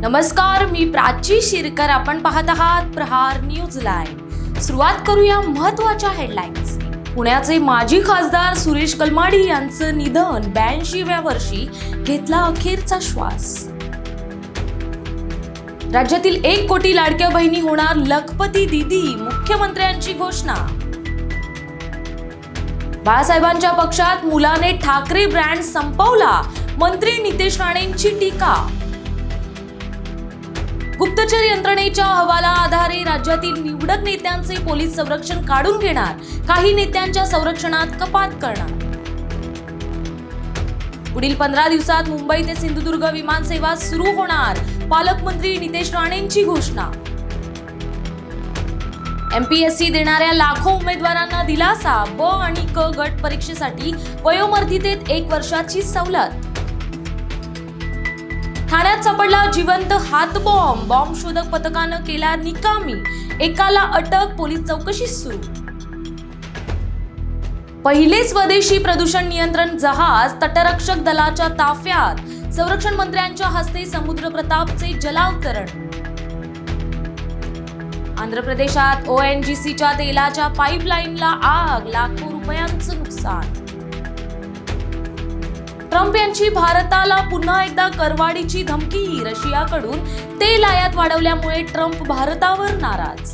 नमस्कार, मी प्राची शिरकर. आपण पाहत आहात प्रहार न्यूज लाईव्ह. सुरुवात करूया महत्त्वाच्या हेडलाईन्स. पुण्याचे माजी खासदार सुरेश कलमाडी यांचं निधन. 82व्या वर्षी घेतला अखेरचा श्वास. राज्यातील 1 कोटी लाडक्या बहिणी होणार लखपती दीदी. मुख्यमंत्र्यांची घोषणा. बाळासाहेबांच्या पक्षात मुलाने ठाकरे ब्रँड संपवला. मंत्री नितेश राणेंची टीका. गुप्तचर यंत्रणेच्या अहवालाआधारे राज्यातील निवडक नेत्यांचे पोलीस संरक्षण काढून घेणार. काही नेत्यांच्या संरक्षणात कपात करणार. पुढील 15 दिवसात मुंबई ते सिंधुदुर्ग विमानसेवा सुरू होणार. पालकमंत्री नितेश राणेंची घोषणा. एमपीएससी देणाऱ्या लाखो उमेदवारांना दिलासा. ब आणि क गट परीक्षेसाठी वयोमर्यादेत 1 वर्षाची सवलत. ठाण्यात सापडला जिवंत हातबॉम्ब. बॉम्ब शोधक पथकानं केला निकामी. एकाला अटक. पोलीस चौकशी सुरू. पहिले स्वदेशी प्रदूषण नियंत्रण जहाज तटरक्षक दलाच्या ताफ्यात. संरक्षण मंत्र्यांच्या हस्ते समुद्र प्रतापचे जलावतरण. आंध्र प्रदेशात ONGCच्या तेलाच्या पाईपलाईनला आग. लाखो रुपयांचं नुकसान. ट्रम्प यांची भारताला पुन्हा एकदा करवाढीची धमकी. रशियाकडून तेल आयात वाढवल्यामुळे ट्रम्प भारतावर नाराज.